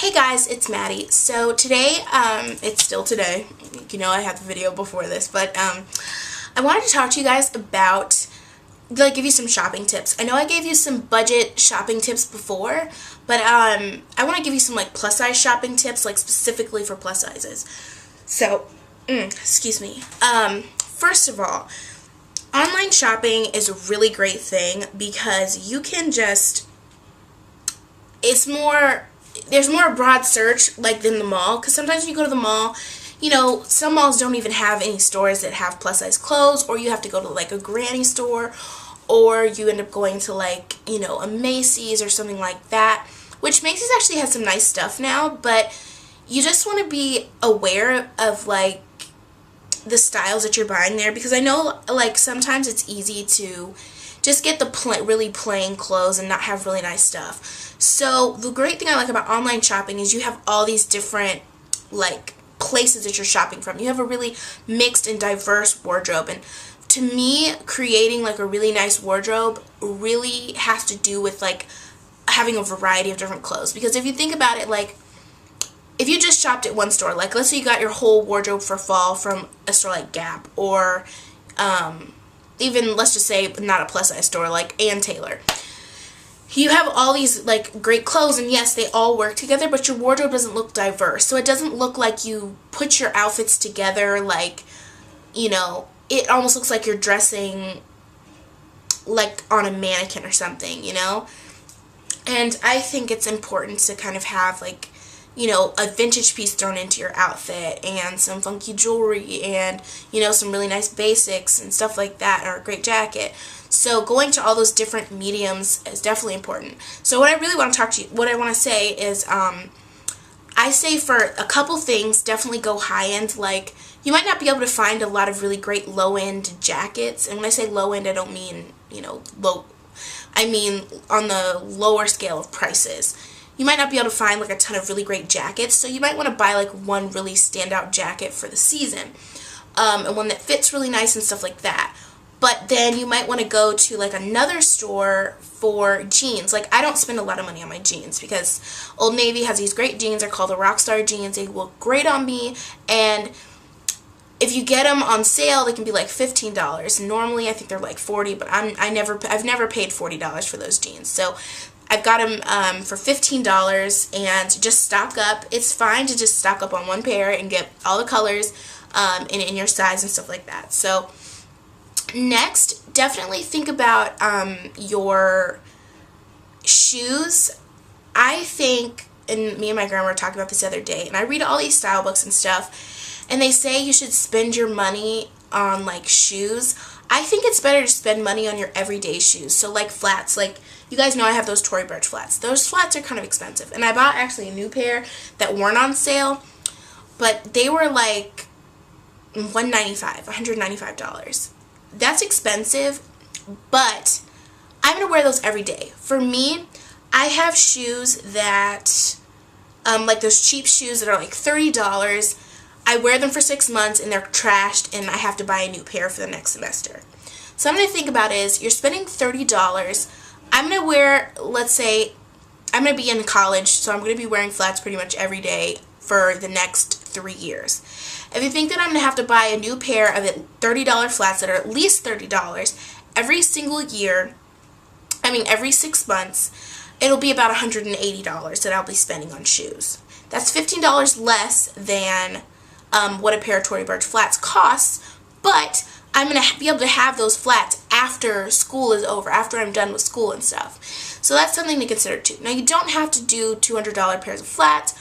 Hey guys, it's Maddie. So today, it's still today, you know I had the video before this, but I wanted to talk to you guys about, give you some shopping tips. I know I gave you some budget shopping tips before, but I want to give you some plus size shopping tips, specifically for plus sizes. So, excuse me. First of all, online shopping is a really great thing because you can just, there's more broad search than the mall, because sometimes when you go to the mall, some malls don't even have any stores that have plus size clothes, or you have to go to a granny store, or you end up going to a Macy's or something like that, which Macy's actually has some nice stuff now, but you just want to be aware of the styles that you're buying there, because I know sometimes it's easy to just get the really plain clothes and not have really nice stuff. So the great thing I like about online shopping is you have all these different places that you're shopping from. You have a really mixed and diverse wardrobe, and to me, creating a really nice wardrobe really has to do with having a variety of different clothes. Because if you think about it, if you just shopped at one store, let's say you got your whole wardrobe for fall from a store like Gap, or even, let's just say, not a plus size store like Ann Taylor. You have all these great clothes, and yes, they all work together, but your wardrobe doesn't look diverse. So it doesn't look like you put your outfits together it almost looks like you're dressing on a mannequin or something, And I think it's important to kind of have a vintage piece thrown into your outfit, and some funky jewelry, and some really nice basics and stuff like that, or a great jacket. So going to all those different mediums is definitely important. So what I really want to what I want to say is, I say for a couple things, definitely go high end. You might not be able to find a lot of really great low end jackets, and when I say low end, I don't mean low. I mean on the lower scale of prices. You might not be able to find a ton of really great jackets, so you might want to buy one really standout jacket for the season, and one that fits really nice and stuff like that. But then you might want to go to another store for jeans. I don't spend a lot of money on my jeans because Old Navy has these great jeans. They're called the Rockstar jeans. They look great on me, and if you get them on sale, they can be $15. Normally, I think they're $40, but I've never paid $40 for those jeans. So I've got them for $15, and just stock up. It's fine to just stock up on one pair and get all the colors in your size and stuff like that. So next, definitely think about your shoes. I think, and me and my grandma were talking about this the other day, and I read all these style books and stuff, and they say you should spend your money on shoes. I think it's better to spend money on your everyday shoes. So flats, you guys know I have those Tory Burch flats. Those flats are kind of expensive, and I bought actually a new pair that weren't on sale, but they were $195. That's expensive, but I'm going to wear those every day. For me, I have shoes that, those cheap shoes that are $30. I wear them for 6 months, and they're trashed, and I have to buy a new pair for the next semester. So something to think about is, you're spending $30. I'm going to wear, let's say, I'm going to be in college, so I'm going to be wearing flats pretty much every day for the next 3 years. If you think that I'm going to have to buy a new pair of $30 flats that are at least $30 every single year, every 6 months, it'll be about $180 that I'll be spending on shoes. That's $15 less than what a pair of Tory Burch flats costs, but I'm going to be able to have those flats after school is over, after I'm done with school and stuff. So that's something to consider too. Now, you don't have to do $200 pairs of flats,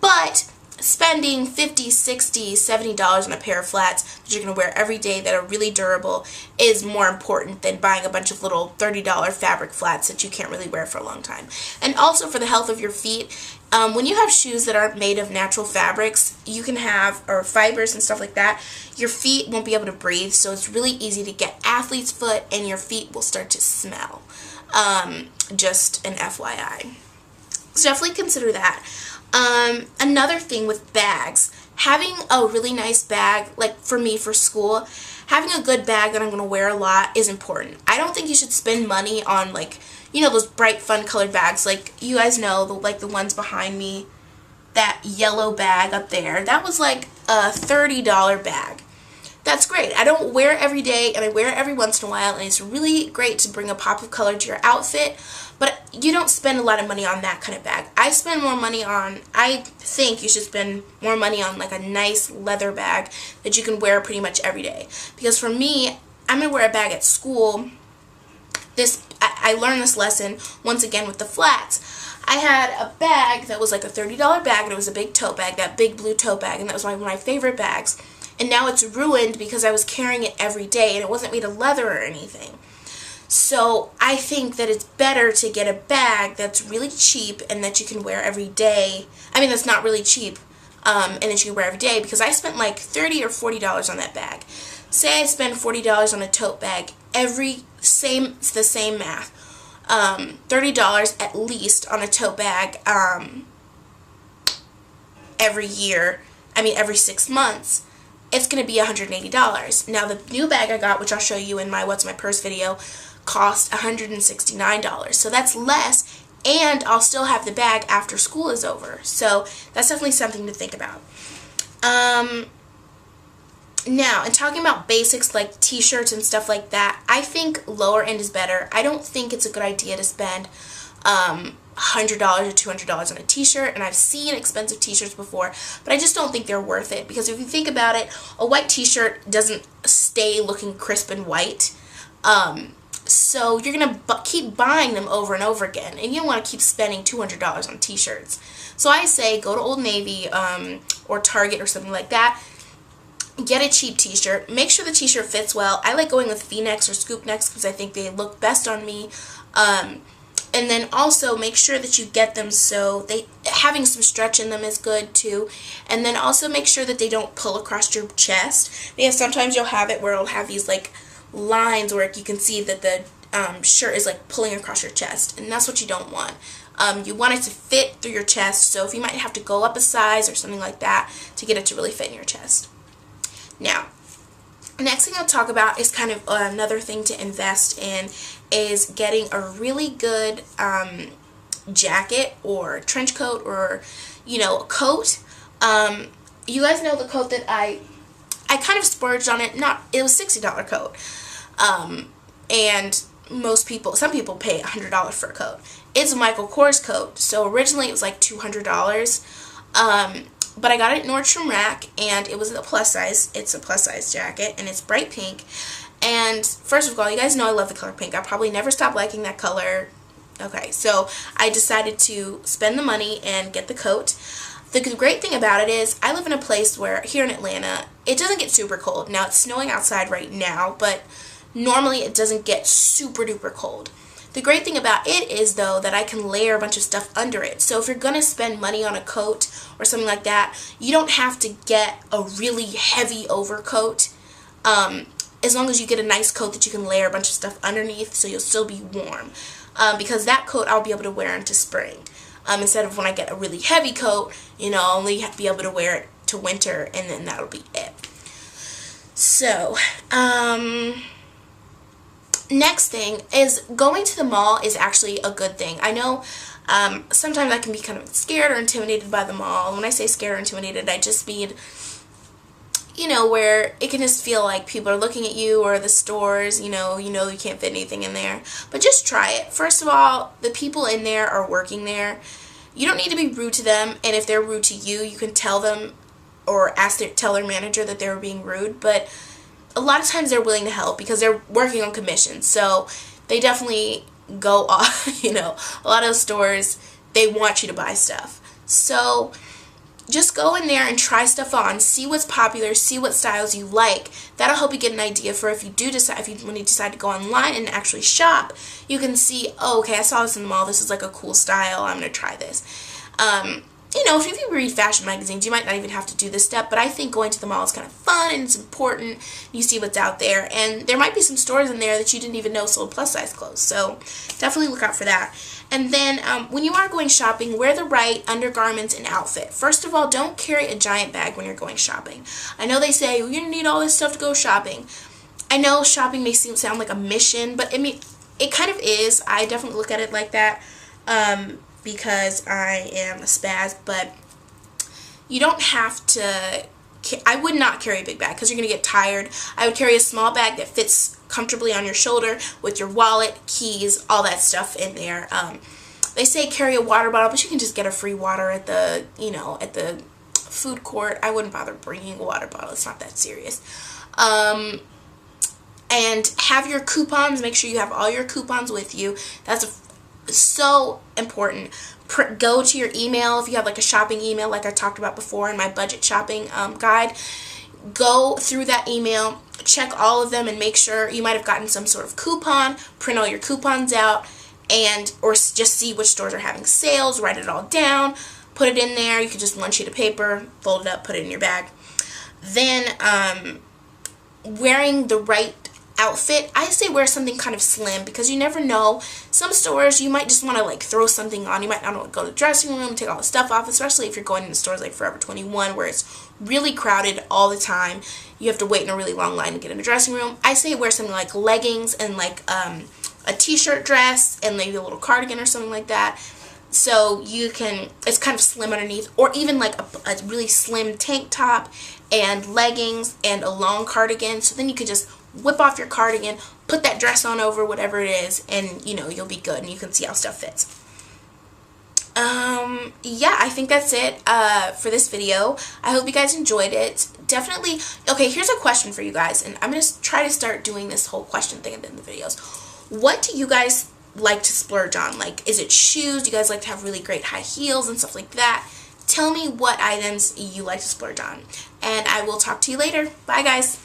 but spending $50, $60, $70 on a pair of flats that you're going to wear every day that are really durable is more important than buying a bunch of little $30 fabric flats that you can't really wear for a long time. And also for the health of your feet, when you have shoes that aren't made of natural fabrics, you can have, or fibers and stuff like that, your feet won't be able to breathe, so it's really easy to get athlete's foot, and your feet will start to smell. Just an FYI. So definitely consider that. Another thing with bags, having a really nice bag, for me for school, having a good bag that I'm going to wear a lot is important. I don't think you should spend money on those bright fun colored bags. You guys know, the ones behind me, that yellow bag up there, that was like a $30 bag. That's great. I don't wear it every day, and I wear it every once in a while, and it's really great to bring a pop of color to your outfit, but you don't spend a lot of money on that kind of bag. I think you should spend more money on like a nice leather bag that you can wear pretty much every day. Because for me, I'm going to wear a bag at school. I learned this lesson once again with the flats. I had a bag that was like a $30 bag, and it was a big tote bag, that big blue tote bag, and that was one of my favorite bags. And now it's ruined because I was carrying it every day, and it wasn't made of leather or anything. So I think that it's better to get a bag that's really cheap and that you can wear every day. I mean, that's not really cheap, and that you can wear every day, because I spent like $30 or $40 on that bag. Say I spend $40 on a tote bag, it's the same math. $30 at least on a tote bag every 6 months. It's going to be $180. Now, the new bag I got, which I'll show you in my What's My Purse video, cost $169. So that's less, and I'll still have the bag after school is over. So that's definitely something to think about. Now, in talking about basics like t-shirts and stuff like that, I think lower end is better. I don't think it's a good idea to spend $100 or $200 on a t-shirt, and I've seen expensive t-shirts before, but I just don't think they're worth it, because if you think about it, a white t-shirt doesn't stay looking crisp and white, so you're going to keep buying them over and over again, and you don't want to keep spending $200 on t-shirts. So I say go to Old Navy or Target or something like that. Get a cheap t-shirt. Make sure the t-shirt fits well. I like going with V-necks or scoop necks because I think they look best on me. And then also make sure that you get them so having some stretch in them is good too. And then also make sure that they don't pull across your chest, because sometimes you'll have it where it'll have these like lines where you can see that the shirt is like pulling across your chest, and that's what you don't want. You want it to fit through your chest, so if you might have to go up a size or something like that to get it to really fit in your chest. Now, next thing I'll talk about is kind of another thing to invest in, is getting a really good jacket or trench coat or, a coat. You guys know the coat that I kind of splurged on it. It was a $60 coat. And some people pay $100 for a coat. It's a Michael Kors coat. So originally it was like $200. But I got it at Nordstrom Rack, and it was a plus size. It's a plus size jacket, and it's bright pink. And first of all, you guys know I love the color pink. I'll probably never stop liking that color. Okay, so I decided to spend the money and get the coat. The great thing about it is I live in a place where, here in Atlanta, it doesn't get super cold. Now, it's snowing outside right now, but normally it doesn't get super duper cold. The great thing about it is, though, that I can layer a bunch of stuff under it. So if you're going to spend money on a coat or something like that, you don't have to get a really heavy overcoat. As long as you get a nice coat that you can layer a bunch of stuff underneath, so you'll still be warm. Because that coat I'll be able to wear into spring. Instead of when I get a really heavy coat, I'll only be able to wear it to winter, and then that'll be it. So, next thing is going to the mall is actually a good thing. I know sometimes I can be kind of scared or intimidated by the mall. When I say scared or intimidated, I just mean, where it can just feel like people are looking at you, or the stores, you can't fit anything in there. But just try it. First of all, the people in there are working there. You don't need to be rude to them, and if they're rude to you, you can tell them or tell their manager that they're being rude, but a lot of times they're willing to help because they're working on commission, so they definitely go off, a lot of those stores, they want you to buy stuff. So just go in there and try stuff on, see what's popular, see what styles you like. That'll help you get an idea for when you decide to go online and actually shop, you can see, oh, okay, I saw this in the mall, this is like a cool style, I'm going to try this. If you read fashion magazines, you might not even have to do this step, but I think going to the mall is kind of fun and it's important. You see what's out there, and there might be some stores in there that you didn't even know sold plus-size clothes, so definitely look out for that. And then when you are going shopping, wear the right undergarments and outfit. First of all, don't carry a giant bag when you're going shopping. I know they say, well, you're going to need all this stuff to go shopping. I know shopping may sound like a mission, but it kind of is. I definitely look at it like that. Because I am a spaz, but you don't have to, I would not carry a big bag because you're going to get tired. I would carry a small bag that fits comfortably on your shoulder with your wallet, keys, all that stuff in there. They say carry a water bottle, but you can just get a free water at the, at the food court. I wouldn't bother bringing a water bottle. It's not that serious. And have your coupons. Make sure you have all your coupons with you. That's so important. Go to your email if you have like a shopping email like I talked about before in my budget shopping guide. Go through that email, check all of them, and make sure you might have gotten some sort of coupon. Print all your coupons out, or just see which stores are having sales. Write it all down, put it in there. You can just one sheet of paper, fold it up, put it in your bag. Then wearing the right outfit, I say wear something kind of slim, because you never know. Some stores you might just want to like throw something on. You might not want to go to the dressing room, take all the stuff off, especially if you're going into stores like Forever 21 where it's really crowded all the time. You have to wait in a really long line to get in the dressing room. I say wear something like leggings and like a t-shirt dress and maybe a little cardigan or something like that. So you can, it's kind of slim underneath, or even like a really slim tank top and leggings and a long cardigan. So then you could just whip off your cardigan, put that dress on over whatever it is, and you'll be good and you can see how stuff fits. Yeah, I think that's it for this video. I hope you guys enjoyed it. Definitely, okay, here's a question for you guys, and I'm going to try to start doing this whole question thing at the end of the videos. What do you guys like to splurge on? Like, is it shoes? Do you guys like to have really great high heels and stuff like that? Tell me what items you like to splurge on, and I will talk to you later. Bye, guys.